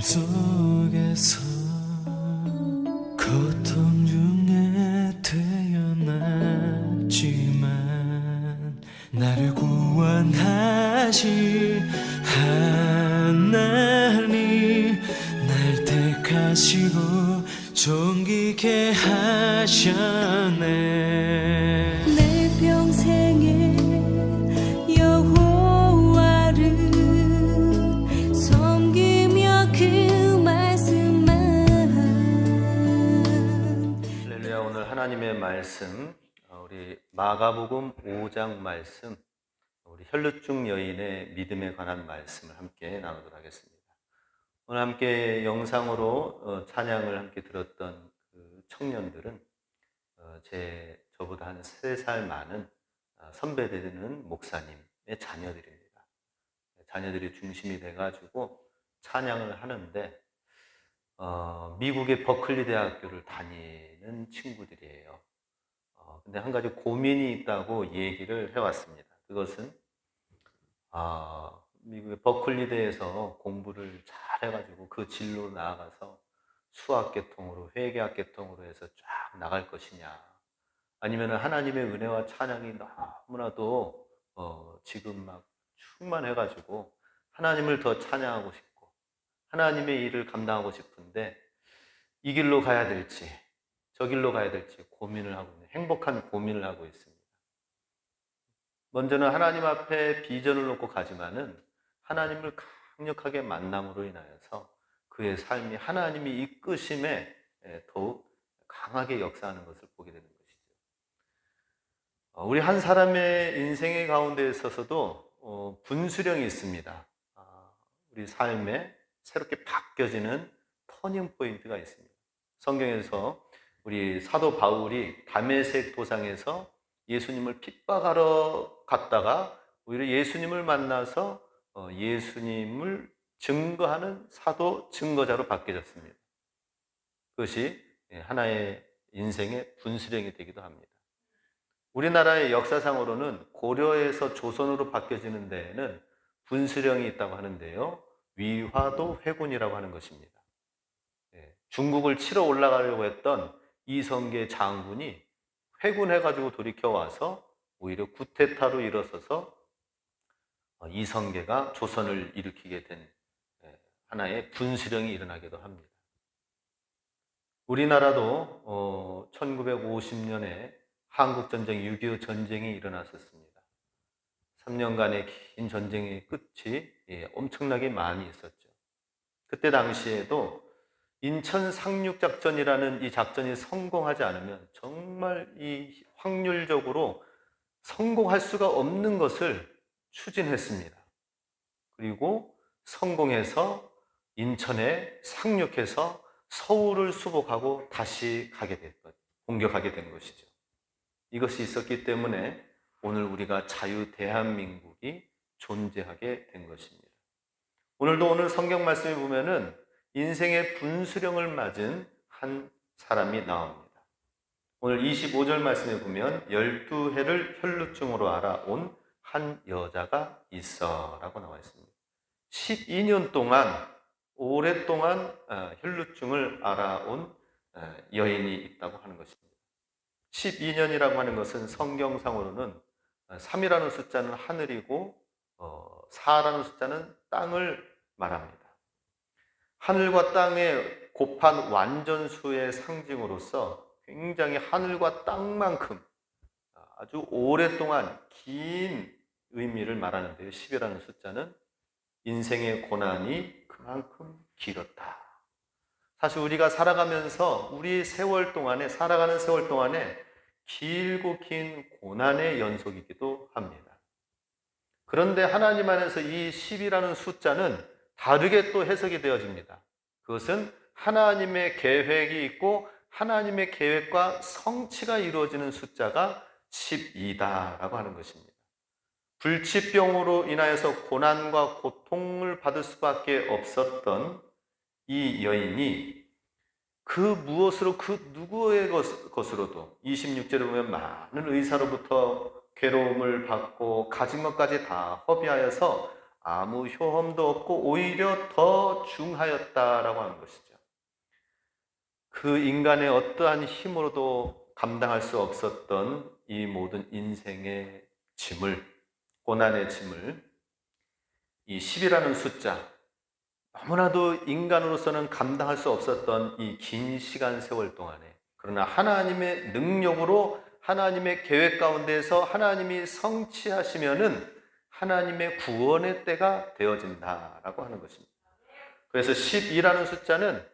꿈속에서 고통 중에 태어났지만 나를 구원하실 하나님, 날 택하시고 존귀케 하셨네. 내 평생에 여호와를 섬기며 그 말씀만. 할렐루야. 오늘 하나님의 말씀, 우리 마가복음 5장 말씀, 우리 혈루증 여인의 믿음에 관한 말씀을 함께 나누도록 하겠습니다. 오늘 함께 영상으로 찬양을 함께 들었던 그 청년들은 저보다 한 3살 많은 선배되는 목사님의 자녀들입니다. 자녀들이 중심이 돼가지고 찬양을 하는데 미국의 버클리 대학교를 다니는 친구들이에요. 근데 한 가지 고민이 있다고 얘기를 해왔습니다. 그것은 미국의 버클리대에서 공부를 잘 해가지고 그 진로로 나아가서 수학계통으로, 회계학계통으로 해서 쫙 나갈 것이냐, 아니면 하나님의 은혜와 찬양이 너무나도 지금 막 충만해가지고 하나님을 더 찬양하고 싶고 하나님의 일을 감당하고 싶은데 이 길로 가야 될지 저 길로 가야 될지 고민을 하고 있는, 행복한 고민을 하고 있습니다. 먼저는 하나님 앞에 비전을 놓고 가지만은 하나님을 강력하게 만남으로 인하여서 그의 삶이 하나님이 이끄심에 더욱 강하게 역사하는 것을 보게 되는 것이죠. 우리 한 사람의 인생의 가운데 있어서도 분수령이 있습니다. 우리 삶에 새롭게 바뀌어지는 터닝 포인트가 있습니다. 성경에서 우리 사도 바울이 다메섹 도상에서 예수님을 핍박하러 갔다가 오히려 예수님을 만나서 예수님을 증거하는 사도 증거자로 바뀌어졌습니다. 그것이 하나의 인생의 분수령이 되기도 합니다. 우리나라의 역사상으로는 고려에서 조선으로 바뀌어지는 데에는 분수령이 있다고 하는데요, 위화도 회군이라고 하는 것입니다. 중국을 치러 올라가려고 했던 이성계 장군이 회군해가지고 돌이켜와서 오히려 쿠데타로 일어서서 이성계가 조선을 일으키게 된 하나의 분수령이 일어나기도 합니다. 우리나라도 1950년에 한국전쟁 6.25 전쟁이 일어났었습니다. 3년간의 긴 전쟁의 끝이 엄청나게 많이 있었죠. 그때 당시에도 인천 상륙작전이라는 이 작전이 성공하지 않으면 정말 이 확률적으로 성공할 수가 없는 것을 추진했습니다. 그리고 성공해서 인천에 상륙해서 서울을 수복하고 다시 공격하게 된 것이죠. 이것이 있었기 때문에 오늘 우리가 자유 대한민국이 존재하게 된 것입니다. 오늘 성경 말씀에 보면은 인생의 분수령을 맞은 한 사람이 나옵니다. 오늘 25절 말씀에 보면 12해를 혈루증으로 알아온 한 여자가 있어 라고 나와 있습니다. 12년 동안 오랫동안 혈루증을 알아온 여인이 있다고 하는 것입니다. 12년이라고 하는 것은 성경상으로는 3이라는 숫자는 하늘이고 4라는 숫자는 땅을 말합니다. 하늘과 땅의 곱한 완전수의 상징으로서 굉장히 하늘과 땅만큼 아주 오랫동안 긴 의미를 말하는데요. 10이라는 숫자는 인생의 고난이 그만큼 길었다. 사실 우리가 살아가면서 우리 살아가는 세월 동안에 길고 긴 고난의 연속이기도 합니다. 그런데 하나님 안에서 이 10이라는 숫자는 다르게 또 해석이 되어집니다. 그것은 하나님의 계획이 있고 하나님의 계획과 성취가 이루어지는 숫자가 12다라고 하는 것입니다. 불치병으로 인하여서 고난과 고통을 받을 수밖에 없었던 이 여인이 그 무엇으로, 그 누구의 것으로도 26절에 보면 많은 의사로부터 괴로움을 받고 가진 것까지 다 허비하여서 아무 효험도 없고 오히려 더 중하였다라고 하는 것이죠. 그 인간의 어떠한 힘으로도 감당할 수 없었던 이 모든 인생의 짐을, 고난의 짐을 이 10이라는 숫자, 너무나도 인간으로서는 감당할 수 없었던 이 긴 시간 세월 동안에, 그러나 하나님의 능력으로 하나님의 계획 가운데에서 하나님이 성취하시면은 하나님의 구원의 때가 되어진다라고 하는 것입니다. 그래서 12라는 숫자는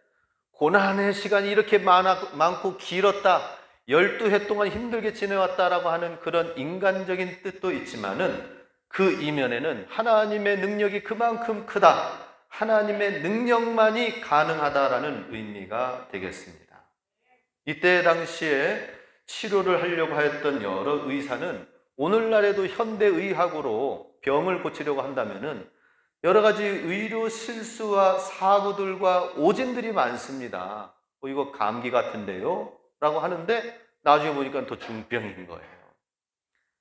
고난의 시간이 이렇게 많고 길었다, 12해 동안 힘들게 지내왔다라고 하는 그런 인간적인 뜻도 있지만은 그 이면에는 하나님의 능력이 그만큼 크다, 하나님의 능력만이 가능하다라는 의미가 되겠습니다. 이때 당시에 치료를 하려고 하였던 여러 의사는 오늘날에도 현대의학으로 병을 고치려고 한다면은 여러 가지 의료 실수와 사고들과 오진들이 많습니다. 이거 감기 같은데요? 라고 하는데 나중에 보니까 더 중병인 거예요.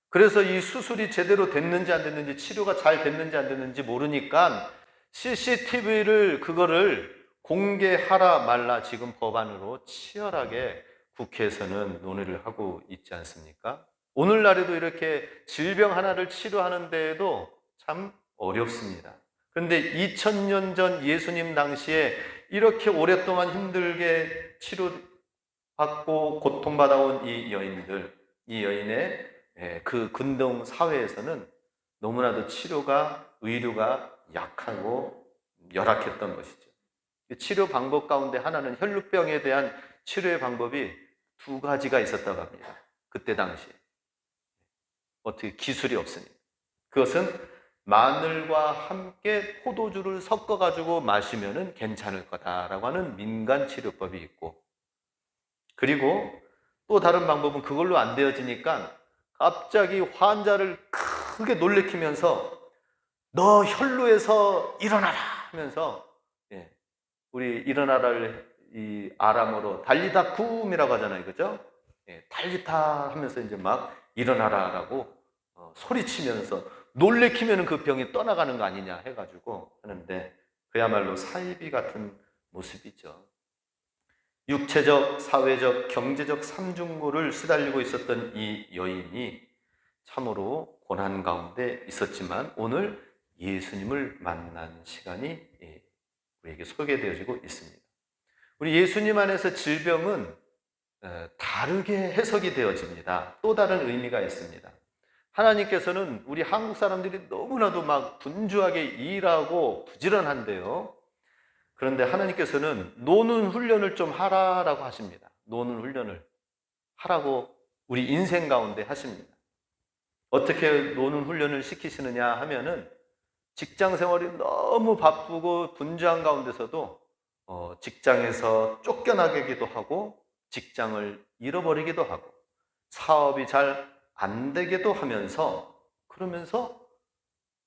그래서 이 수술이 제대로 됐는지 안 됐는지, 치료가 잘 됐는지 안 됐는지 모르니까 CCTV를 그거를 공개하라 말라 지금 법안으로 치열하게 국회에서는 논의를 하고 있지 않습니까? 오늘날에도 이렇게 질병 하나를 치료하는 데에도 참 어렵습니다. 그런데 2000년 전 예수님 당시에 이렇게 오랫동안 힘들게 치료받고 고통받아온 이 여인들, 이 여인의 그 근동 사회에서는 너무나도 치료가, 의료가 약하고 열악했던 것이죠. 치료 방법 가운데 하나는 혈루병에 대한 치료의 방법이 2가지가 있었다고 합니다. 그때 당시에. 어떻게 기술이 없으니. 그것은 마늘과 함께 포도주를 섞어가지고 마시면 괜찮을 거다라고 하는 민간 치료법이 있고, 그리고 또 다른 방법은 그걸로 안 되어지니까 갑자기 환자를 크게 놀래키면서 너 혈루에서 일어나라 하면서, 우리 일어나라를 이 아람어로 달리다 쿰이라고 하잖아요, 그죠? 달리타 하면서 이제 막 일어나라라고 소리치면서 놀래키면 그 병이 떠나가는 거 아니냐 해가지고 하는데, 그야말로 사이비 같은 모습이죠. 육체적, 사회적, 경제적 삼중고를 시달리고 있었던 이 여인이 참으로 고난 가운데 있었지만 오늘 예수님을 만난 시간이 우리에게 소개되어지고 있습니다. 우리 예수님 안에서 질병은 다르게 해석이 되어집니다. 또 다른 의미가 있습니다. 하나님께서는 우리 한국 사람들이 너무나도 막 분주하게 일하고 부지런한데요. 그런데 하나님께서는 노는 훈련을 좀 하라라고 하십니다. 노는 훈련을 하라고 우리 인생 가운데 하십니다. 어떻게 노는 훈련을 시키시느냐 하면은 직장 생활이 너무 바쁘고 분주한 가운데서도 직장에서 쫓겨나기도 하고 직장을 잃어버리기도 하고 사업이 잘 안 되기도 하면서, 그러면서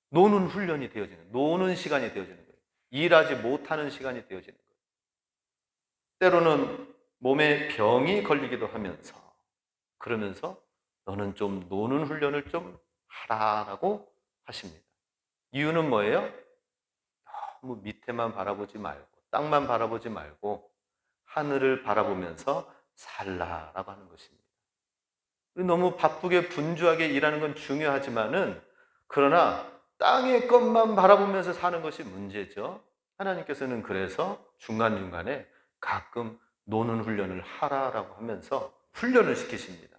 노는 훈련이 되어지는, 노는 시간이 되어지는 거예요. 일하지 못하는 시간이 되어지는 거예요. 때로는 몸에 병이 걸리기도 하면서, 그러면서 너는 좀 노는 훈련을 좀 하라라고 하십니다. 이유는 뭐예요? 너무 밑에만 바라보지 말고, 땅만 바라보지 말고 하늘을 바라보면서 살라라고 하는 것입니다. 너무 바쁘게 분주하게 일하는 건 중요하지만은, 그러나 땅의 것만 바라보면서 사는 것이 문제죠. 하나님께서는 그래서 중간중간에 가끔 노는 훈련을 하라라고 하면서 훈련을 시키십니다.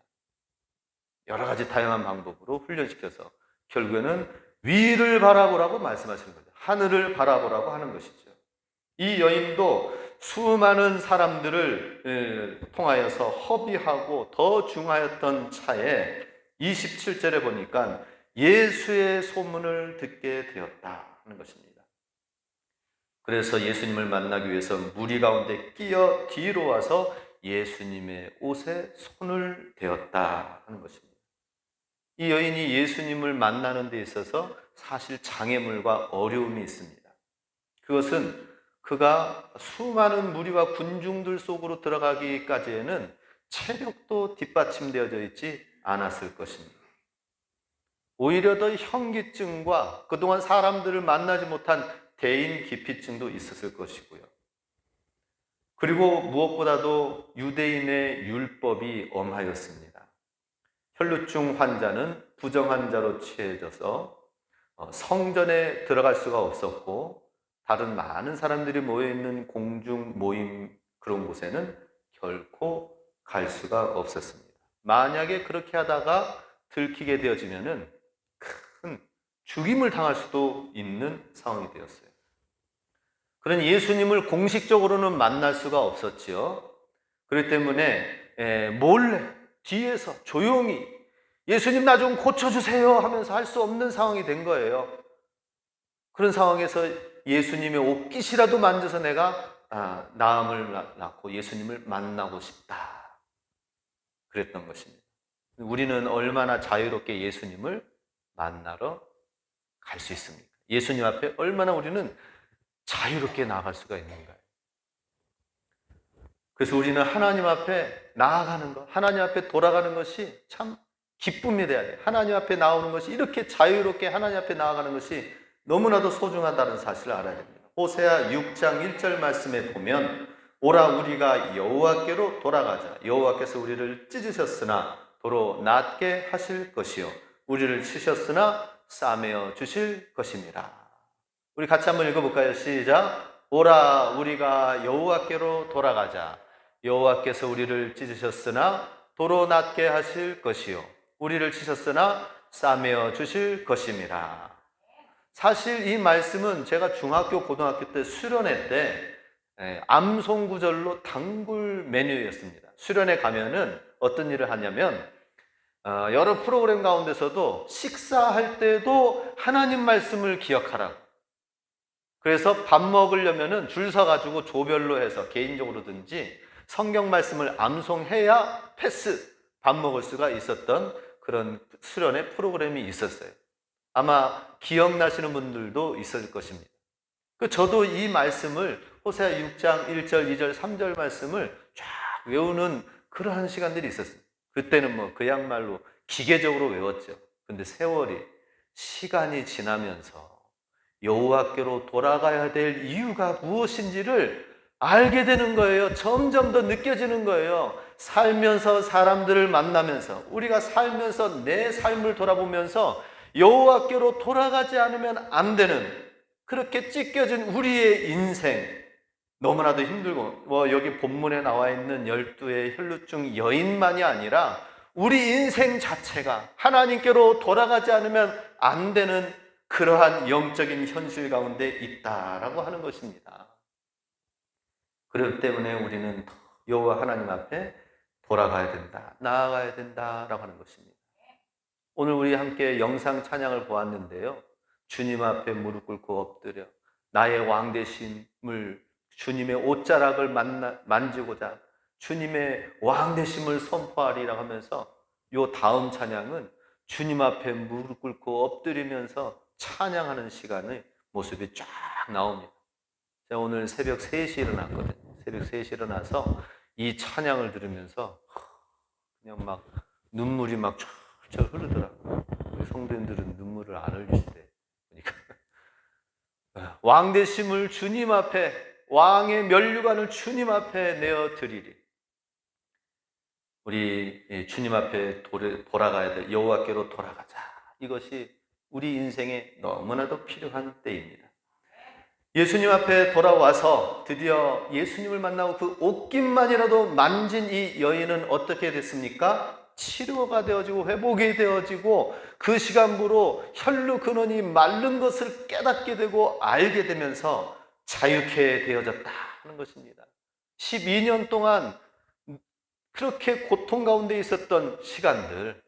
여러 가지 다양한 방법으로 훈련시켜서 결국에는 위를 바라보라고 말씀하시는 거죠. 하늘을 바라보라고 하는 것이죠. 이 여인도 수많은 사람들을 통하여서 허비하고 더 중하였던 차에 27절에 보니까 예수의 소문을 듣게 되었다 하는 것입니다. 그래서 예수님을 만나기 위해서 무리 가운데 끼어 뒤로 와서 예수님의 옷에 손을 대었다 하는 것입니다. 이 여인이 예수님을 만나는 데 있어서 사실 장애물과 어려움이 있습니다. 그것은 그가 수많은 무리와 군중들 속으로 들어가기까지에는 체력도 뒷받침되어져 있지 않았을 것입니다. 오히려 더 현기증과 그동안 사람들을 만나지 못한 대인 기피증도 있었을 것이고요. 그리고 무엇보다도 유대인의 율법이 엄하였습니다. 혈루증 환자는 부정환자로 취해져서 성전에 들어갈 수가 없었고, 다른 많은 사람들이 모여있는 공중 모임 그런 곳에는 결코 갈 수가 없었습니다. 만약에 그렇게 하다가 들키게 되어지면은 큰 죽임을 당할 수도 있는 상황이 되었어요. 그런 예수님을 공식적으로는 만날 수가 없었지요. 그렇기 때문에 몰래 뒤에서 조용히 예수님 나 좀 고쳐주세요 하면서 할 수 없는 상황이 된 거예요. 그런 상황에서 예수님의 옷깃이라도 만져서 내가 나음을 낳고 예수님을 만나고 싶다, 그랬던 것입니다. 우리는 얼마나 자유롭게 예수님을 만나러 갈 수 있습니까? 예수님 앞에 얼마나 우리는 자유롭게 나아갈 수가 있는가요? 그래서 우리는 하나님 앞에 나아가는 것, 하나님 앞에 돌아가는 것이 참 기쁨이 돼야 돼요. 하나님 앞에 나오는 것이, 이렇게 자유롭게 하나님 앞에 나아가는 것이 너무나도 소중하다는 사실을 알아야 됩니다. 호세아 6장 1절 말씀에 보면 오라 우리가 여호와께로 돌아가자. 여호와께서 우리를 찢으셨으나 도로 낫게 하실 것이요 우리를 치셨으나 싸매어 주실 것입니다. 우리 같이 한번 읽어볼까요? 시작. 오라 우리가 여호와께로 돌아가자. 여호와께서 우리를 찢으셨으나 도로 낫게 하실 것이요 우리를 치셨으나 싸매어 주실 것입니다. 사실 이 말씀은 제가 중학교, 고등학교 때 수련회 때 암송 구절로 단골 메뉴였습니다. 수련회 가면은 어떤 일을 하냐면 여러 프로그램 가운데서도 식사할 때도 하나님 말씀을 기억하라고. 그래서 밥 먹으려면은 줄 서가지고 조별로 해서 개인적으로든지 성경 말씀을 암송해야 패스, 밥 먹을 수가 있었던 그런 수련회 프로그램이 있었어요. 아마 기억나시는 분들도 있을 것입니다. 저도 이 말씀을 호세아 6장 1절, 2절, 3절 말씀을 쫙 외우는 그러한 시간들이 있었어요. 그때는 그야말로 기계적으로 외웠죠. 근데 세월이, 시간이 지나면서 여호와께로 돌아가야 될 이유가 무엇인지를 알게 되는 거예요. 점점 더 느껴지는 거예요. 살면서, 사람들을 만나면서, 우리가 살면서 내 삶을 돌아보면서 여호와께로 돌아가지 않으면 안 되는, 그렇게 찢겨진 우리의 인생, 너무나도 힘들고, 여기 본문에 나와 있는 12의 혈루증 여인만이 아니라 우리 인생 자체가 하나님께로 돌아가지 않으면 안 되는 그러한 영적인 현실 가운데 있다라고 하는 것입니다. 그렇기 때문에 우리는 여호와 하나님 앞에 돌아가야 된다, 나아가야 된다라고 하는 것입니다. 오늘 우리 함께 영상 찬양을 보았는데요, 주님 앞에 무릎 꿇고 엎드려 나의 왕 되심을, 주님의 옷자락을 만지고자 주님의 왕 되심을 선포하리라고 하면서, 요 다음 찬양은 주님 앞에 무릎 꿇고 엎드리면서 찬양하는 시간의 모습이 쫙 나옵니다. 제가 오늘 새벽 3시에 일어났거든요. 새벽 3시에 일어나서 이 찬양을 들으면서 그냥 막 눈물이 막 철철 흐르더라고요. 우리 성도님들은 눈물을 안 흘리시대. 그러니까 왕 되심을 주님 앞에, 왕의 면류관을 주님 앞에 내어 드리리. 우리 주님 앞에 돌아가야 될, 여호와께로 돌아가자. 이것이 우리 인생에 너무나도 필요한 때입니다. 예수님 앞에 돌아와서 드디어 예수님을 만나고 그 옷깃만이라도 만진 이 여인은 어떻게 됐습니까? 치료가 되어지고 회복이 되어지고 그 시간부로 혈루 근원이 마른 것을 깨닫게 되고 알게 되면서 자유케 되어졌다 하는 것입니다. 12년 동안 그렇게 고통 가운데 있었던 시간들,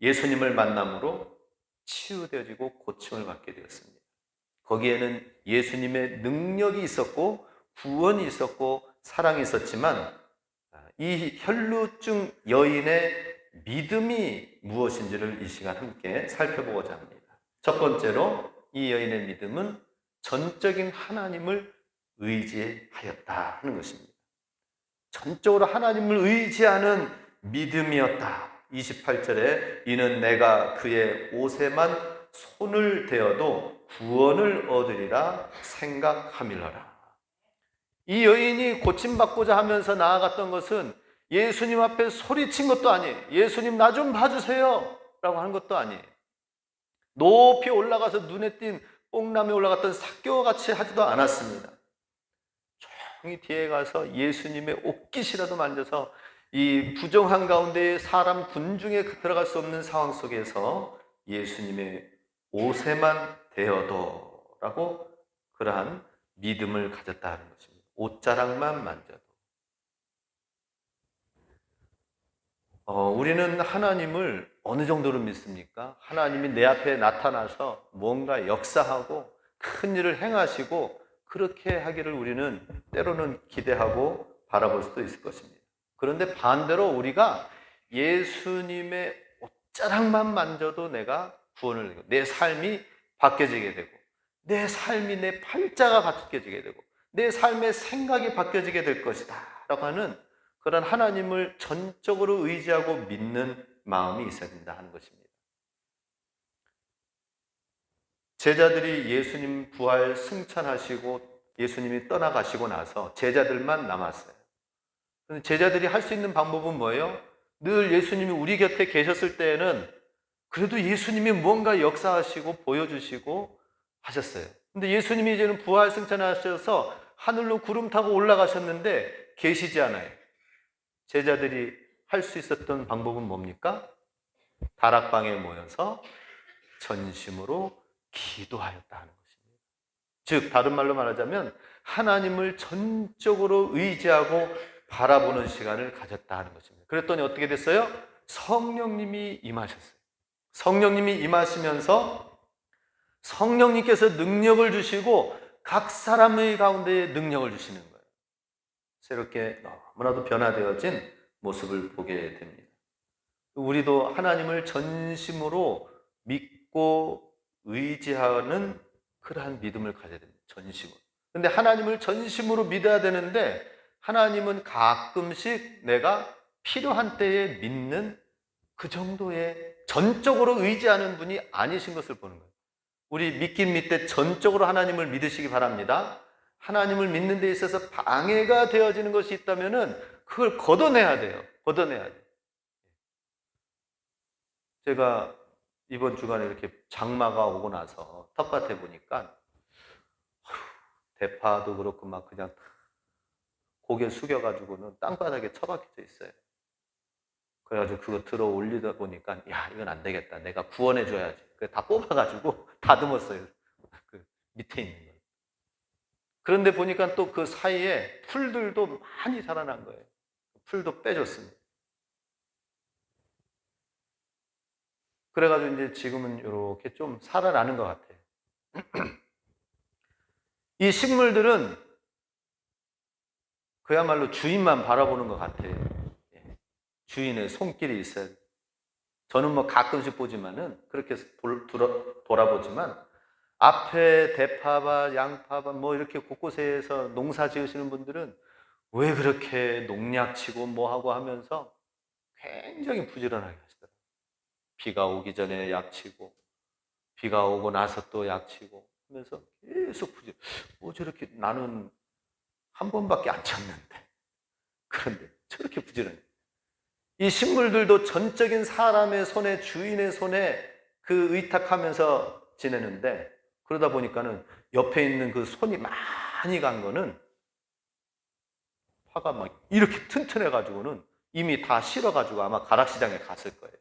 예수님을 만남으로 치유되어지고 고침을 받게 되었습니다. 거기에는 예수님의 능력이 있었고 구원이 있었고 사랑이 있었지만, 이 혈루증 여인의 믿음이 무엇인지를 이 시간 함께 살펴보고자 합니다. 첫 번째로 이 여인의 믿음은 전적인 하나님을 의지하였다 하는 것입니다. 전적으로 하나님을 의지하는 믿음이었다. 28절에 이는 내가 그의 옷에만 손을 대어도 구원을 얻으리라 생각함일러라. 이 여인이 고침받고자 하면서 나아갔던 것은 예수님 앞에 소리친 것도 아니에요. 예수님 나 좀 봐주세요 라고 하는 것도 아니에요. 높이 올라가서 눈에 띈 뽕나무에 올라갔던 삭개와 같이 하지도 않았습니다. 조용히 뒤에 가서 예수님의 옷깃이라도 만져서 이 부정한 가운데 사람 군중에 들어갈 수 없는 상황 속에서 예수님의 옷에만 대어도 라고 그러한 믿음을 가졌다는 것입니다. 옷자락만 만져도. 우리는 하나님을 어느 정도로 믿습니까? 하나님이 내 앞에 나타나서 뭔가 역사하고 큰 일을 행하시고 그렇게 하기를 우리는 때로는 기대하고 바라볼 수도 있을 것입니다. 그런데 반대로 우리가 예수님의 옷자락만 만져도 내가 구원을 내고 내 삶이 바뀌어지게 되고 내 삶이 내 팔자가 바뀌어지게 되고 내 삶의 생각이 바뀌어지게 될 것이다 라고 하는 그런 하나님을 전적으로 의지하고 믿는 마음이 있어야 된다 하는 것입니다. 제자들이 예수님 부활 승천하시고 예수님이 떠나가시고 나서 제자들만 남았어요. 제자들이 할 수 있는 방법은 뭐예요? 늘 예수님이 우리 곁에 계셨을 때에는 그래도 예수님이 뭔가 역사하시고 보여주시고 하셨어요. 근데 예수님이 이제는 부활 승천하셔서 하늘로 구름 타고 올라가셨는데 계시지 않아요. 제자들이 할 수 있었던 방법은 뭡니까? 다락방에 모여서 전심으로 기도하였다 하는 것입니다. 즉 다른 말로 말하자면 하나님을 전적으로 의지하고 바라보는 시간을 가졌다 하는 것입니다. 그랬더니 어떻게 됐어요? 성령님이 임하셨어요. 성령님이 임하시면서 성령님께서 능력을 주시고 각 사람의 가운데에 능력을 주시는 거예요. 새롭게 너무나도 변화되어진 모습을 보게 됩니다. 우리도 하나님을 전심으로 믿고 의지하는 그러한 믿음을 가져야 됩니다. 전심으로. 그런데 하나님을 전심으로 믿어야 되는데 하나님은 가끔씩 내가 필요한 때에 믿는 그 정도의 전적으로 의지하는 분이 아니신 것을 보는 거예요. 우리 믿긴 믿되 전적으로 하나님을 믿으시기 바랍니다. 하나님을 믿는 데 있어서 방해가 되어지는 것이 있다면 그걸 걷어내야 돼요. 걷어내야 돼요. 제가 이번 주간에 이렇게 장마가 오고 나서 텃밭에 보니까 대파도 그렇고 막 그냥 고개 숙여가지고는 땅바닥에 처박혀져 있어요. 그래가지고 그거 들어 올리다 보니까 야 이건 안 되겠다. 내가 구원해 줘야지. 그래서 다 뽑아가지고 다듬었어요. 그 밑에 있는 거. 그런데 보니까 또 그 사이에 풀들도 많이 자라난 거예요. 풀도 빼줬습니다. 그래가지고 이제 지금은 이렇게 좀 살아나는 것 같아요. 이 식물들은 그야말로 주인만 바라보는 것 같아요. 주인의 손길이 있어야 돼요. 저는 뭐 가끔씩 보지만은 그렇게 돌아보지만 앞에 대파밭, 양파밭 뭐 이렇게 곳곳에서 농사 지으시는 분들은 왜 그렇게 농약치고 뭐하고 하면서 굉장히 부지런하게 하시더라고요. 비가 오기 전에 약치고 비가 오고 나서 또 약치고 하면서 계속 뭐 저렇게 나는 한 번밖에 안 쳤는데 그런데 저렇게 부지런해. 이 식물들도 전적인 사람의 손에 주인의 손에 그 의탁하면서 지내는데 그러다 보니까는 옆에 있는 그 손이 많이 간 거는 화가 막 이렇게 튼튼해가지고는 이미 다 실어가지고 아마 가락시장에 갔을 거예요.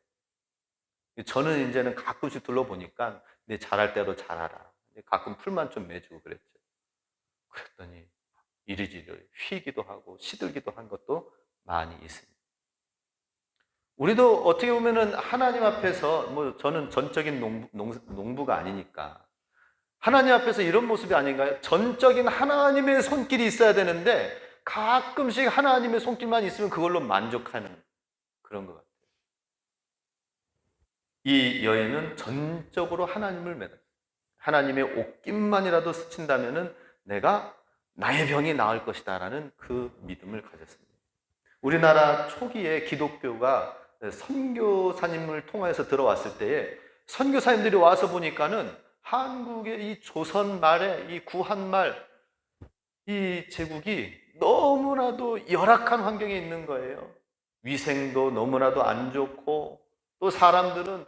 저는 이제는 가끔씩 둘러보니까 내 자랄 대로 자라라. 가끔 풀만 좀 매주고 그랬죠. 그랬더니 이리저리 휘기도 하고 시들기도 한 것도 많이 있습니다. 우리도 어떻게 보면은 하나님 앞에서 뭐 저는 전적인 농부가 아니니까 하나님 앞에서 이런 모습이 아닌가요? 전적인 하나님의 손길이 있어야 되는데 가끔씩 하나님의 손길만 있으면 그걸로 만족하는 그런 것 같아요. 이 여인은 전적으로 하나님을 믿어요. 하나님의 옷깃만이라도 스친다면은 내가 나의 병이 나을 것이다 라는 그 믿음을 가졌습니다. 우리나라 초기에 기독교가 선교사님을 통해서 들어왔을 때에 선교사님들이 와서 보니까는 한국의 이 조선 말에 이 구한말 이 제국이 너무나도 열악한 환경에 있는 거예요. 위생도 너무나도 안 좋고, 또 사람들은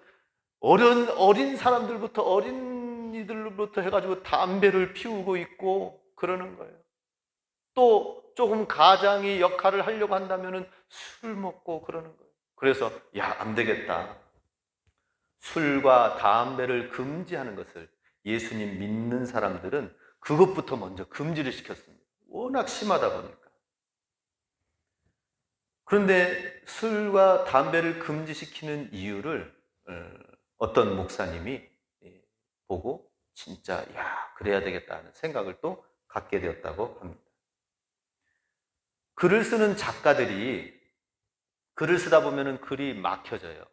어린 사람들부터 어린이들부터 해가지고 담배를 피우고 있고 그러는 거예요. 또 조금 가장이 역할을 하려고 한다면은 술 먹고 그러는 거예요. 그래서 야, 안 되겠다. 술과 담배를 금지하는 것을 예수님 믿는 사람들은 그것부터 먼저 금지를 시켰습니다. 워낙 심하다 보니까. 그런데 술과 담배를 금지시키는 이유를 어떤 목사님이 보고 진짜 야, 그래야 되겠다는 생각을 또 갖게 되었다고 합니다. 글을 쓰는 작가들이 글을 쓰다 보면은 글이 막혀져요.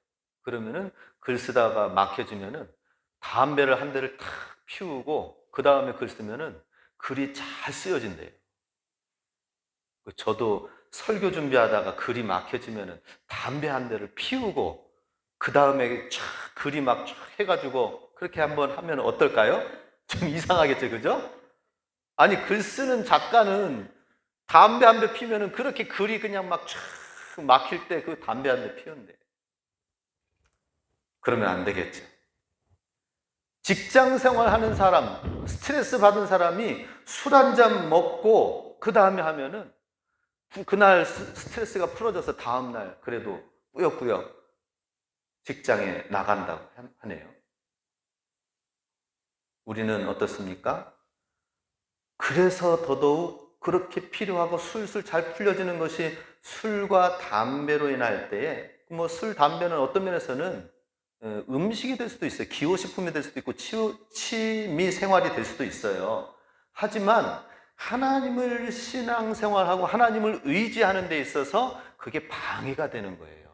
그러면은 글 쓰다가 막혀지면은 담배를 한 대를 탁 피우고 그 다음에 글 쓰면은 글이 잘 쓰여진대요. 저도 설교 준비하다가 글이 막혀지면은 담배 한 대를 피우고 그 다음에 쫙 글이 막 쫙 해가지고 그렇게 한번 하면 어떨까요? 좀 이상하겠죠, 그죠? 아니, 글 쓰는 작가는 담배 한 대 피우면은 그렇게 글이 그냥 막 쫙 막힐 때 그 담배 한 대 피운대. 그러면 안 되겠죠. 직장 생활하는 사람, 스트레스 받은 사람이 술 한 잔 먹고 그 다음에 하면은 그날 스트레스가 풀어져서 다음날 그래도 꾸역꾸역 직장에 나간다고 하네요. 우리는 어떻습니까? 그래서 더더욱 그렇게 필요하고 술술 잘 풀려지는 것이 술과 담배로 인할 때에, 뭐 술, 담배는 어떤 면에서는 음식이 될 수도 있어요. 기호식품이 될 수도 있고 취미 생활이 될 수도 있어요. 하지만 하나님을 신앙생활하고 하나님을 의지하는 데 있어서 그게 방해가 되는 거예요.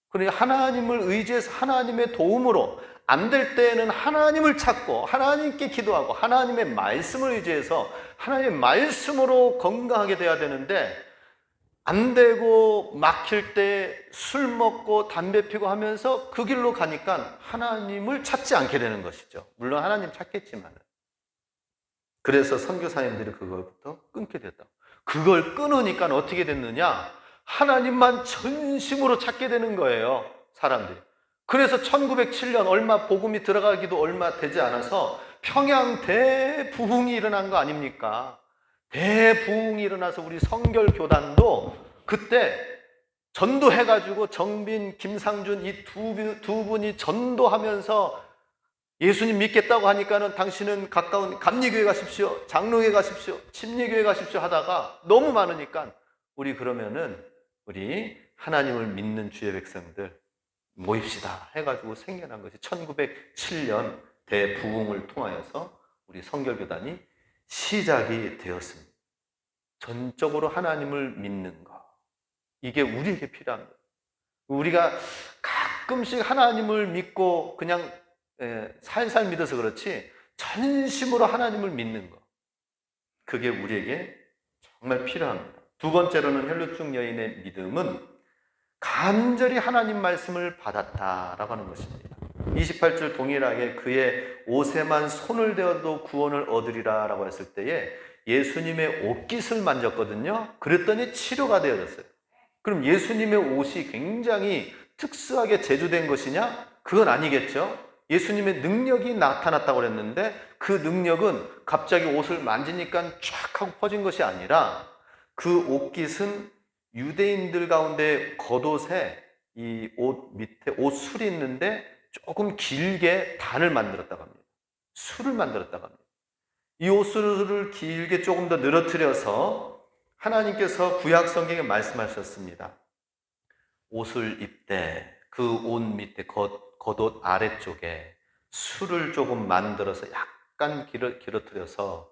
그러니까 하나님을 의지해서 하나님의 도움으로 안 될 때에는 하나님을 찾고 하나님께 기도하고 하나님의 말씀을 의지해서 하나님의 말씀으로 건강하게 돼야 되는데, 안 되고 막힐 때 술 먹고 담배 피고 하면서 그 길로 가니까 하나님을 찾지 않게 되는 것이죠. 물론 하나님 찾겠지만. 그래서 선교사님들이 그걸부터 끊게 됐다. 그걸 끊으니까 어떻게 됐느냐? 하나님만 전심으로 찾게 되는 거예요, 사람들이. 그래서 1907년 얼마 복음이 들어가기도 얼마 되지 않아서 평양 대부흥이 일어난 거 아닙니까? 대부흥이 일어나서 우리 성결교단도 그때 전도해가지고 정빈, 김상준 이 두 분이 전도하면서 예수님 믿겠다고 하니까는 당신은 가까운 감리교회 가십시오, 장로교회 가십시오, 침례교회 가십시오 하다가 너무 많으니까 우리 그러면은 우리 하나님을 믿는 주의 백성들 모입시다 해가지고 생겨난 것이 1907년 대부흥을 통하여서 우리 성결교단이 시작이 되었습니다. 전적으로 하나님을 믿는 것, 이게 우리에게 필요한 거예요. 우리가 가끔씩 하나님을 믿고 그냥 살살 믿어서 그렇지 전심으로 하나님을 믿는 것, 그게 우리에게 정말 필요합니다. 두 번째로는 혈루증 여인의 믿음은 간절히 하나님 말씀을 받았다라고 하는 것입니다. 28절 동일하게 그의 옷에만 손을 대어도 구원을 얻으리라 라고 했을 때에 예수님의 옷깃을 만졌거든요. 그랬더니 치료가 되어졌어요. 그럼 예수님의 옷이 굉장히 특수하게 제조된 것이냐? 그건 아니겠죠. 예수님의 능력이 나타났다고 그랬는데 그 능력은 갑자기 옷을 만지니까 쫙 하고 퍼진 것이 아니라 그 옷깃은 유대인들 가운데 겉옷에 이 옷 밑에 옷술이 있는데 조금 길게 단을 만들었다고 합니다. 술을 만들었다고 합니다. 이 옷술을 길게 조금 더 늘어뜨려서 하나님께서 구약 성경에 말씀하셨습니다. 옷을 입되 그 옷 밑에 겉옷 아래쪽에 술을 조금 만들어서 약간 길어뜨려서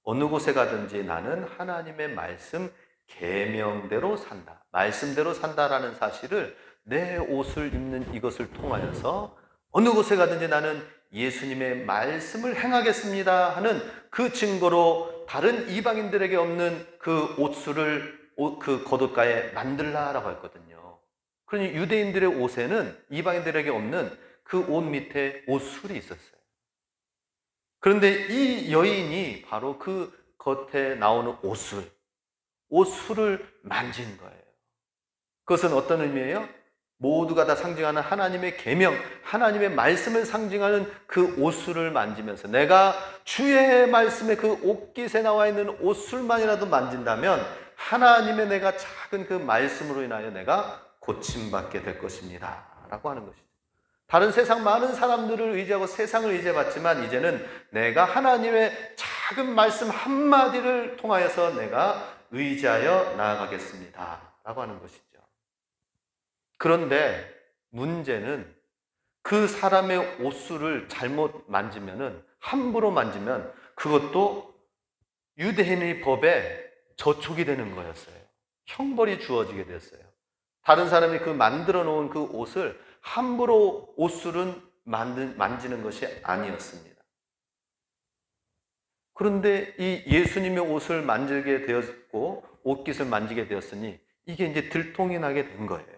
어느 곳에 가든지 나는 하나님의 말씀 계명대로 산다, 말씀대로 산다라는 사실을 내 옷을 입는 이것을 통하여서 어느 곳에 가든지 나는 예수님의 말씀을 행하겠습니다 하는 그 증거로 다른 이방인들에게 없는 그 옷술을 그 겉옷가에 만들라라고 했거든요. 그러니 유대인들의 옷에는 이방인들에게 없는 그 옷 밑에 옷술이 있었어요. 그런데 이 여인이 바로 그 겉에 나오는 옷술을 만진 거예요. 그것은 어떤 의미예요? 모두가 다 상징하는 하나님의 계명, 하나님의 말씀을 상징하는 그 옷술을 만지면서 내가 주의 말씀에 그 옷깃에 나와 있는 옷술만이라도 만진다면 하나님의 내가 작은 그 말씀으로 인하여 내가 고침받게 될 것입니다 라고 하는 것이죠. 다른 세상 많은 사람들을 의지하고 세상을 의지해봤지만 이제는 내가 하나님의 작은 말씀 한마디를 통하여서 내가 의지하여 나아가겠습니다 라고 하는 것이죠. 그런데 문제는 그 사람의 옷술을 잘못 만지면은, 함부로 만지면 그것도 유대인의 법에 저촉이 되는 거였어요. 형벌이 주어지게 됐어요. 다른 사람이 그 만들어 놓은 그 옷을 함부로 옷술은 만지는 것이 아니었습니다. 그런데 이 예수님의 옷을 만지게 되었고 옷깃을 만지게 되었으니 이게 이제 들통이 나게 된 거예요.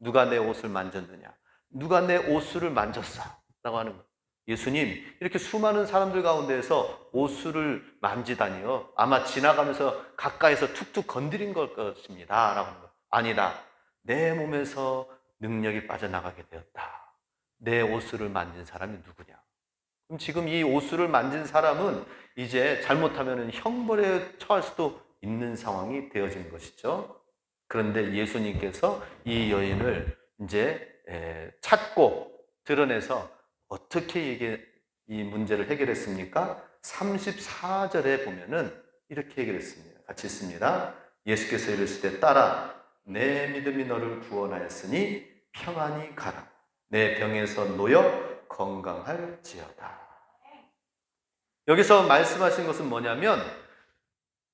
누가 내 옷을 만졌느냐? 누가 내 옷술을 만졌어? 라고 하는 거예요. 예수님, 이렇게 수많은 사람들 가운데에서 옷술을 만지다니요. 아마 지나가면서 가까이서 툭툭 건드린 걸 것입니다. 라고 하는 거예요. 아니다. 내 몸에서 능력이 빠져나가게 되었다. 내 옷술을 만진 사람이 누구냐? 그럼 지금 이 옷술을 만진 사람은 이제 잘못하면 형벌에 처할 수도 있는 상황이 되어진 것이죠. 그런데 예수님께서 이 여인을 이제 찾고 드러내서 어떻게 이게 이 문제를 해결했습니까? 34절에 보면은 이렇게 해결했습니다. 같이 읽습니다. 예수께서 이르시되 딸아, 내 믿음이 너를 구원하였으니 평안히 가라. 내 병에서 놓여 건강할지어다. 여기서 말씀하신 것은 뭐냐면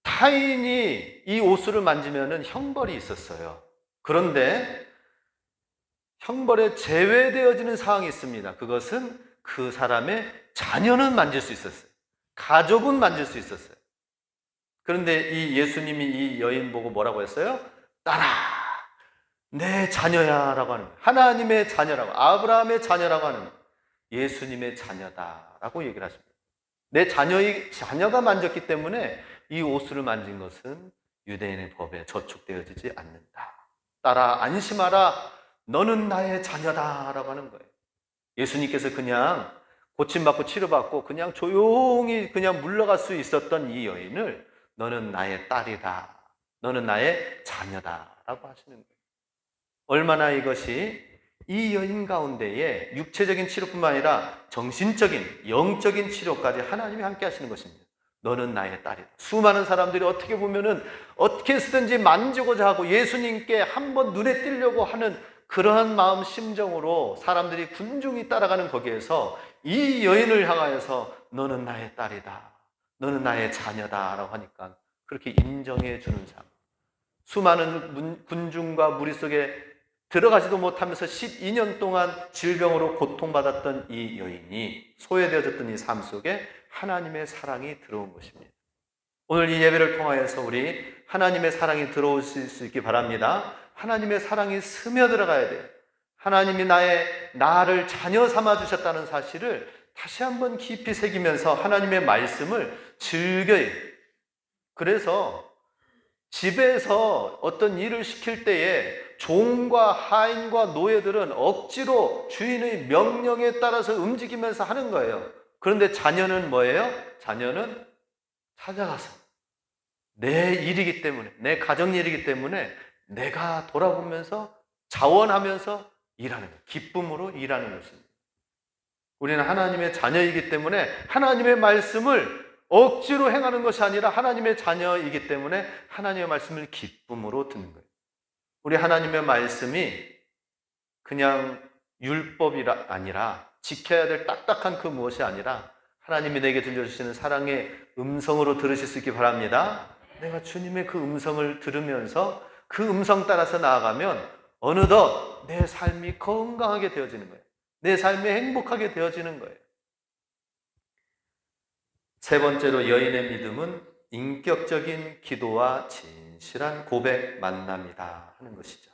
타인이 이 옷술을 만지면 형벌이 있었어요. 그런데 형벌에 제외되어지는 상황이 있습니다. 그것은 그 사람의 자녀는 만질 수 있었어요. 가족은 만질 수 있었어요. 그런데 이 예수님이 이 여인 보고 뭐라고 했어요? 딸아, 내 자녀야 라고 하는 거예요. 하나님의 자녀라고, 아브라함의 자녀라고 하는 거예요. 예수님의 자녀다라고 얘기를 하십니다. 내 자녀가 만졌기 때문에 이 옷술을 만진 것은 유대인의 법에 저촉되어지지 않는다. 딸아, 안심하라. 너는 나의 자녀다 라고 하는 거예요. 예수님께서 그냥 고침받고 치료받고 그냥 조용히 그냥 물러갈 수 있었던 이 여인을 너는 나의 딸이다. 너는 나의 자녀다 라고 하시는 거예요. 얼마나 이것이 이 여인 가운데에 육체적인 치료뿐만 아니라 정신적인, 영적인 치료까지 하나님이 함께 하시는 것입니다. 너는 나의 딸이다. 수많은 사람들이 어떻게 보면은 어떻게 해서든지 만지고자 하고 예수님께 한번 눈에 띄려고 하는 그러한 마음 심정으로 사람들이 군중이 따라가는 거기에서 이 여인을 향하여서 너는 나의 딸이다. 너는 나의 자녀다 라고 하니까 그렇게 인정해 주는 삶. 수많은 군중과 무리 속에 들어가지도 못하면서 12년 동안 질병으로 고통받았던 이 여인이 소외되어졌던 이 삶 속에 하나님의 사랑이 들어온 것입니다. 오늘 이 예배를 통하여서 우리 하나님의 사랑이 들어오실 수 있기 바랍니다. 하나님의 사랑이 스며들어가야 돼요. 하나님이 나를 자녀 삼아 주셨다는 사실을 다시 한번 깊이 새기면서 하나님의 말씀을 즐겨요. 그래서 집에서 어떤 일을 시킬 때에 종과 하인과 노예들은 억지로 주인의 명령에 따라서 움직이면서 하는 거예요. 그런데 자녀는 뭐예요? 자녀는 찾아가서 내 일이기 때문에, 내 가정 일이기 때문에 내가 돌아보면서 자원하면서 일하는 거예요. 기쁨으로 일하는 것입니다. 우리는 하나님의 자녀이기 때문에 하나님의 말씀을 억지로 행하는 것이 아니라 하나님의 자녀이기 때문에 하나님의 말씀을 기쁨으로 듣는 거예요. 우리 하나님의 말씀이 그냥 율법이 아니라 지켜야 될 딱딱한 그 무엇이 아니라 하나님이 내게 들려주시는 사랑의 음성으로 들으실 수 있기 바랍니다. 내가 주님의 그 음성을 들으면서 그 음성 따라서 나아가면 어느덧 내 삶이 건강하게 되어지는 거예요. 내 삶이 행복하게 되어지는 거예요. 세 번째로 여인의 믿음은 인격적인 기도와 진실한 고백 만남이다 하는 것이죠.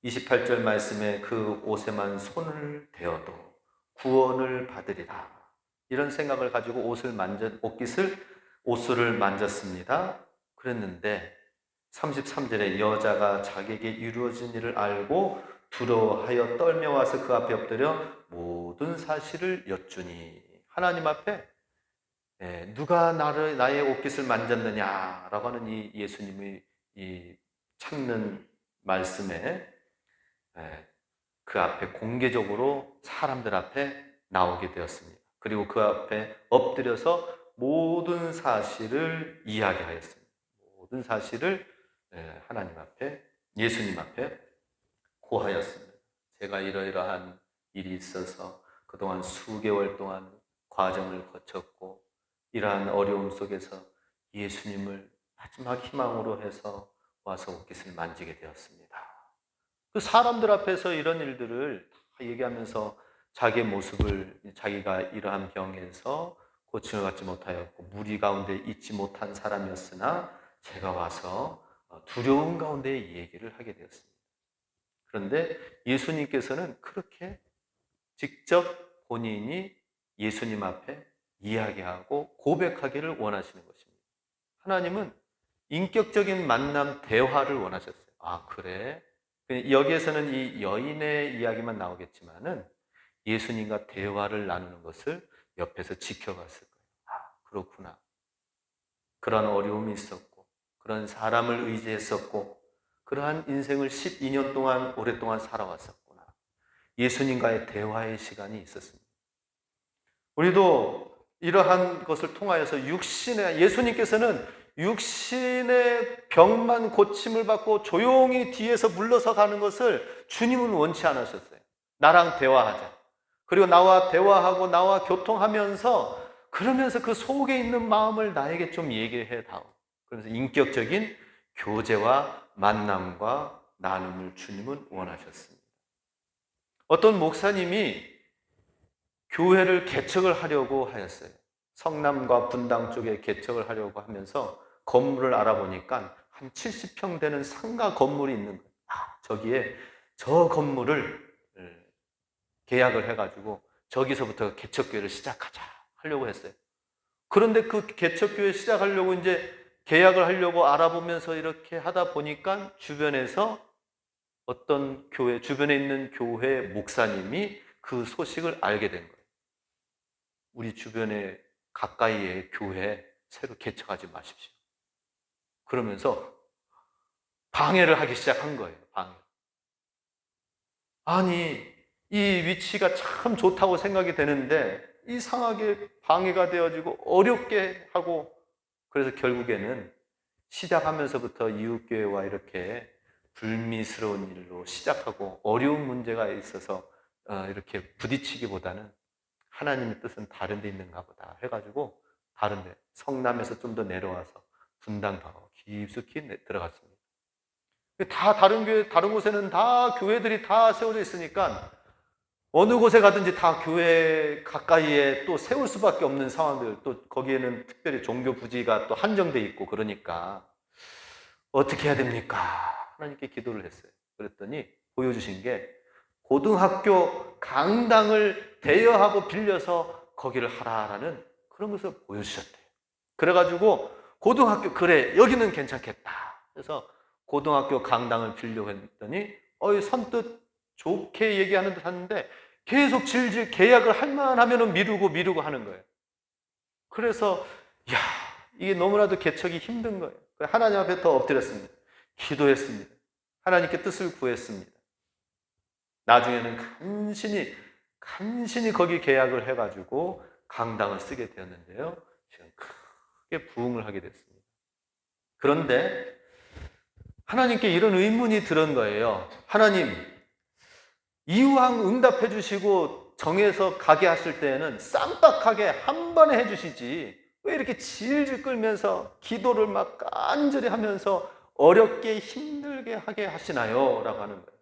28절 말씀에 그 옷에만 손을 대어도 구원을 받으리라. 이런 생각을 가지고 옷깃을 만졌습니다. 그랬는데 33절에 여자가 자기에게 이루어진 일을 알고 두려워하여 떨며 와서 그 앞에 엎드려 모든 사실을 여쭈니. 하나님 앞에 누가 나의 옷깃을 만졌느냐라고 하는 이 예수님의 이 찾는 말씀에 그 앞에 공개적으로 사람들 앞에 나오게 되었습니다. 그리고 그 앞에 엎드려서 모든 사실을 이야기하였습니다. 모든 사실을 하나님 앞에, 예수님 앞에 고하였습니다. 제가 이러이러한 일이 있어서 그동안 수개월 동안 과정을 거쳤고 이러한 어려움 속에서 예수님을 마지막 희망으로 해서 와서 옷깃을 만지게 되었습니다. 그 사람들 앞에서 이런 일들을 다 얘기하면서 자기의 모습을, 자기가 이러한 병에서 고침을 받지 못하였고 무리 가운데 있지 못한 사람이었으나 제가 와서 두려움 가운데 얘기를 하게 되었습니다. 그런데 예수님께서는 그렇게 직접 본인이 예수님 앞에 이야기하고 고백하기를 원하시는 것입니다. 하나님은 인격적인 만남, 대화를 원하셨어요. 아, 그래? 여기에서는 이 여인의 이야기만 나오겠지만은 예수님과 대화를 나누는 것을 옆에서 지켜봤을 거예요. 아, 그렇구나. 그런 어려움이 있었고, 그런 사람을 의지했었고, 그러한 인생을 12년 동안, 오랫동안 살아왔었구나. 예수님과의 대화의 시간이 있었습니다. 우리도 이러한 것을 통하여서 예수님께서는 육신의 병만 고침을 받고 조용히 뒤에서 물러서 가는 것을 주님은 원치 않으셨어요. 나랑 대화하자. 그리고 나와 대화하고 나와 교통하면서 그러면서 그 속에 있는 마음을 나에게 좀 얘기해 다오. 그래서 인격적인 교제와 만남과 나눔을 주님은 원하셨습니다. 어떤 목사님이 교회를 개척을 하려고 하였어요. 성남과 분당 쪽에 개척을 하려고 하면서 건물을 알아보니까 한 70평 되는 상가 건물이 있는 거예요. 저기에 저 건물을 계약을 해가지고 저기서부터 개척교회를 시작하자 하려고 했어요. 그런데 그 개척교회 시작하려고 이제 계약을 하려고 알아보면서 이렇게 하다 보니까 주변에서 어떤 교회, 주변에 있는 교회 목사님이 그 소식을 알게 된 거예요. 우리 주변에 가까이에 교회 새로 개척하지 마십시오. 그러면서 방해를 하기 시작한 거예요. 방해. 아니, 이 위치가 참 좋다고 생각이 되는데 이상하게 방해가 되어지고 어렵게 하고, 그래서 결국에는 시작하면서부터 이웃교회와 이렇게 불미스러운 일로 시작하고 어려운 문제가 있어서 이렇게 부딪히기보다는 하나님의 뜻은 다른 데 있는가 보다 해가지고 다른 데, 성남에서 좀 더 내려와서 분당 더 깊숙이 들어갔습니다. 다 다른 교회, 다른 곳에는 다 교회들이 다 세워져 있으니까 어느 곳에 가든지 다 교회 가까이에 또 세울 수밖에 없는 상황들, 또 거기에는 특별히 종교 부지가 또 한정돼 있고 그러니까 어떻게 해야 됩니까? 하나님께 기도를 했어요. 그랬더니 보여주신 게 고등학교 강당을 대여하고 빌려서 거기를 하라라는 그런 것을 보여주셨대요. 그래가지고 고등학교, 그래, 여기는 괜찮겠다. 그래서 고등학교 강당을 빌려고 했더니 선뜻 좋게 얘기하는 듯 하는데 계속 질질 계약을 할 만하면 미루고 하는 거예요. 그래서 이게 너무나도 개척이 힘든 거예요. 하나님 앞에 더 엎드렸습니다. 기도했습니다. 하나님께 뜻을 구했습니다. 나중에는 간신히 거기 계약을 해가지고 강당을 쓰게 되었는데요. 지금 크게 부흥을 하게 됐습니다. 그런데 하나님께 이런 의문이 들은 거예요. 하나님, 이왕 응답해 주시고 정해서 가게 하실 때에는 쌈박하게 한 번에 해 주시지 왜 이렇게 질질 끌면서 기도를 막 간절히 하면서 어렵게 힘들게 하게 하시나요? 라고 하는 거예요.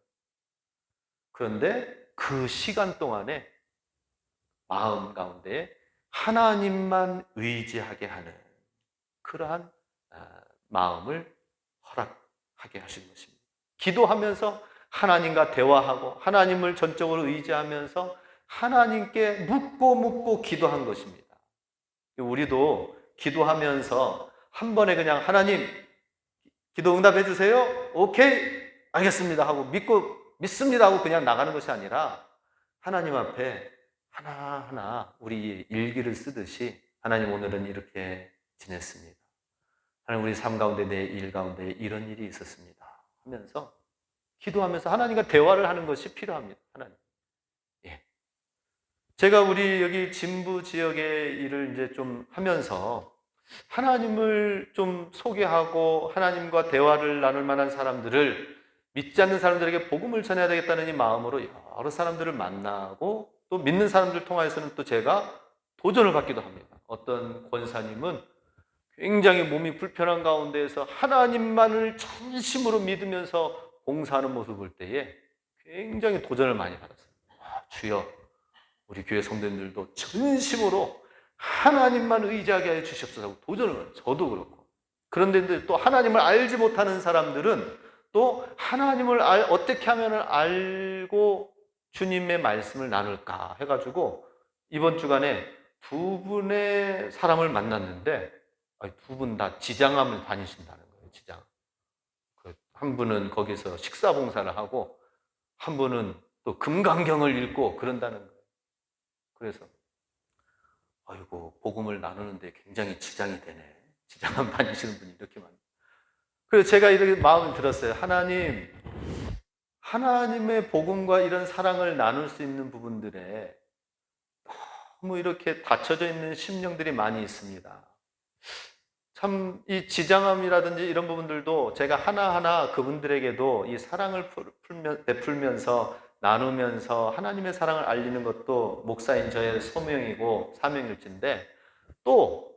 그런데 그 시간 동안에 마음 가운데 하나님만 의지하게 하는 그러한 마음을 허락하게 하신 것입니다. 기도하면서 하나님과 대화하고 하나님을 전적으로 의지하면서 하나님께 묻고 기도한 것입니다. 우리도 기도하면서 한 번에 그냥 하나님 기도 응답해 주세요. 오케이 알겠습니다 하고 믿습니다 하고 그냥 나가는 것이 아니라 하나님 앞에 하나하나 우리 일기를 쓰듯이 하나님 오늘은 이렇게 지냈습니다. 하나님 우리 삶 가운데 내 일 가운데 이런 일이 있었습니다 하면서 기도하면서 하나님과 대화를 하는 것이 필요합니다. 하나님. 예. 제가 우리 여기 진부 지역의 일을 이제 좀 하면서 하나님을 좀 소개하고 하나님과 대화를 나눌 만한 사람들을 믿지 않는 사람들에게 복음을 전해야 되겠다는 이 마음으로 여러 사람들을 만나고 또 믿는 사람들 통하여서는 또 제가 도전을 받기도 합니다. 어떤 권사님은 굉장히 몸이 불편한 가운데에서 하나님만을 전심으로 믿으면서 봉사하는 모습을 볼 때에 굉장히 도전을 많이 받았어요. 주여 우리 교회 성도님들도 전심으로 하나님만 의지하게 해 주시옵소서 하고 도전을 받아요. 저도 그렇고. 그런데 또 하나님을 알지 못하는 사람들은 또 하나님을 어떻게 하면 알고 주님의 말씀을 나눌까 해가지고 이번 주간에 두 분의 사람을 만났는데 두 분 다 지장암을 다니신다는 거예요. 지장. 한 분은 거기서 식사 봉사를 하고 한 분은 또 금강경을 읽고 그런다는 거예요. 그래서 아이고 복음을 나누는데 굉장히 지장이 되네. 지장암 다니시는 분이 이렇게 많아요. 그래서 제가 이렇게 마음이 들었어요. 하나님의 복음과 이런 사랑을 나눌 수 있는 부분들에 너무 이렇게 닫혀져 있는 심령들이 많이 있습니다. 참 이 지장암이라든지 이런 부분들도 제가 하나하나 그분들에게도 이 사랑을 베풀면서 나누면서 하나님의 사랑을 알리는 것도 목사인 저의 소명이고 사명일진데 또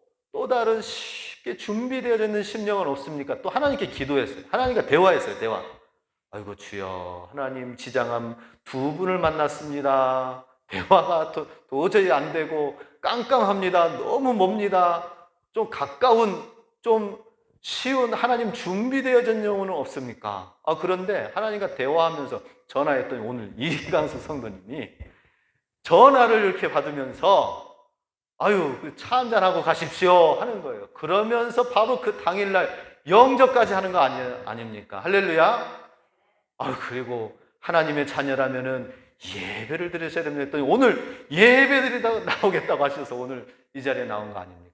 다른 쉽게 준비되어 있는 심령은 없습니까? 또 하나님께 기도했어요. 하나님과 대화했어요. 대화. 아이고 주여 하나님 지장암 두 분을 만났습니다. 대화가 도저히 안 되고 깜깜합니다. 너무 멉니다. 좀 가까운 좀 쉬운 하나님 준비되어진 영혼은 없습니까? 그런데 하나님과 대화하면서 전화했더니 오늘 이강수 성도님이 전화를 이렇게 받으면서 차 한잔하고 가십시오 하는 거예요. 그러면서 바로 그 당일날 영접까지 하는 거 아닙니까? 할렐루야. 그리고 하나님의 자녀라면은 예배를 드리셔야 됩니다 했더니 오늘 예배 드리다 나오겠다고 하셔서 오늘 이 자리에 나온 거 아닙니까?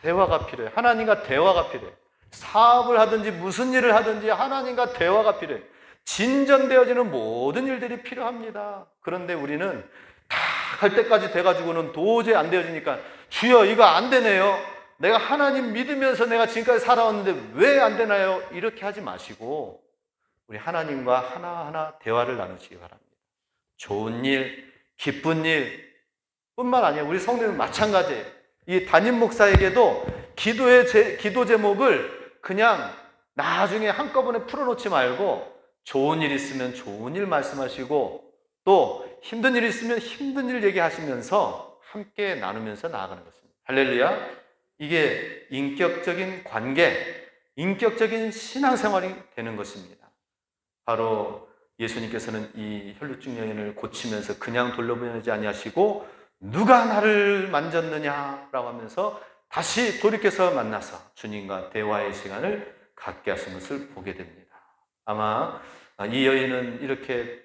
대화가 필요해요. 하나님과 대화가 필요해요. 사업을 하든지 무슨 일을 하든지 하나님과 대화가 필요해요. 진전되어지는 모든 일들이 필요합니다. 그런데 우리는 다 갈 때까지 돼가지고는 도저히 안 되어지니까 주여 이거 안 되네요. 내가 하나님 믿으면서 내가 지금까지 살아왔는데 왜 안 되나요? 이렇게 하지 마시고 우리 하나님과 하나하나 대화를 나누시기 바랍니다. 좋은 일, 기쁜 일 뿐만 아니라 우리 성도님은 마찬가지예요. 이 담임 목사에게도 기도 제목을 그냥 나중에 한꺼번에 풀어놓지 말고 좋은 일 있으면 좋은 일 말씀하시고 또 힘든 일 있으면 힘든 일 얘기하시면서 함께 나누면서 나아가는 것입니다. 할렐루야. 이게 인격적인 관계, 인격적인 신앙생활이 되는 것입니다. 바로 예수님께서는 이 혈루증 여인을 고치면서 그냥 돌려보내지 아니하시고 누가 나를 만졌느냐라고 하면서 다시 돌이켜서 만나서 주님과 대화의 시간을 갖게 하신 것을 보게 됩니다. 아마 이 여인은 이렇게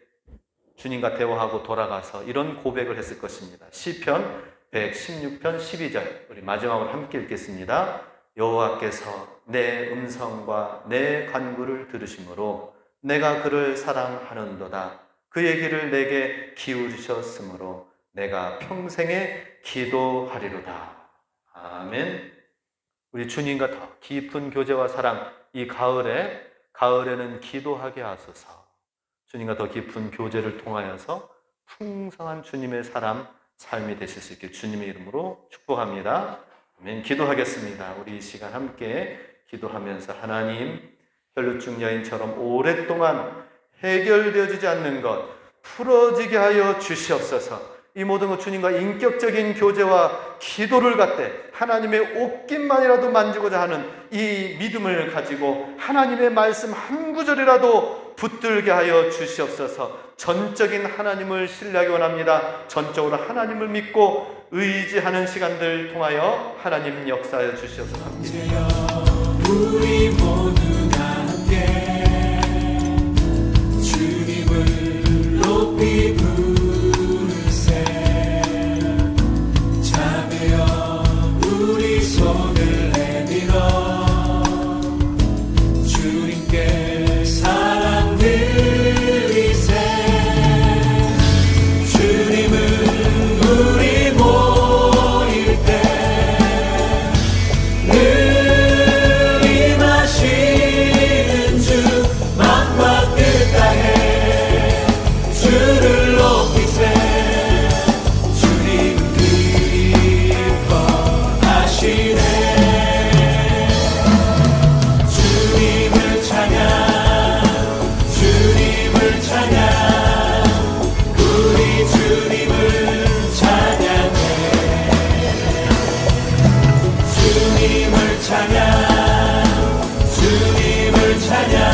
주님과 대화하고 돌아가서 이런 고백을 했을 것입니다. 시편 116편 12절 우리 마지막으로 함께 읽겠습니다. 여호와께서 내 음성과 내 간구를 들으심으로 내가 그를 사랑하는도다. 그의 길을 내게 기울이셨으므로 내가 평생에 기도하리로다. 아멘. 우리 주님과 더 깊은 교제와 사랑, 이 가을에는 기도하게 하소서. 주님과 더 깊은 교제를 통하여서 풍성한 주님의 삶이 되실 수 있게 주님의 이름으로 축복합니다. 아멘. 기도하겠습니다. 우리 이 시간 함께 기도하면서 하나님, 혈루증 여인처럼 오랫동안 해결되어지지 않는 것 풀어지게 하여 주시옵소서. 이 모든 것 주님과 인격적인 교제와 기도를 갖되 하나님의 옷깃만이라도 만지고자 하는 이 믿음을 가지고 하나님의 말씀 한 구절이라도 붙들게 하여 주시옵소서. 전적인 하나님을 신뢰하기 원합니다. 전적으로 하나님을 믿고 의지하는 시간들 통하여 하나님 역사하여 주시옵소서. 우리 모두 다 함께 주님을 높이 부르세. 자매여 우리 손을 내밀어 주님께 사랑 드리세. 주님은 우리 모일 때 늘 임하시는 주 만과 뜻 다해 주를 높이세. 주님 기뻐하시네. 주님을 찬양 주님을 찬양 우리 주님을 찬양해. 주님을 찬양 주님을 찬양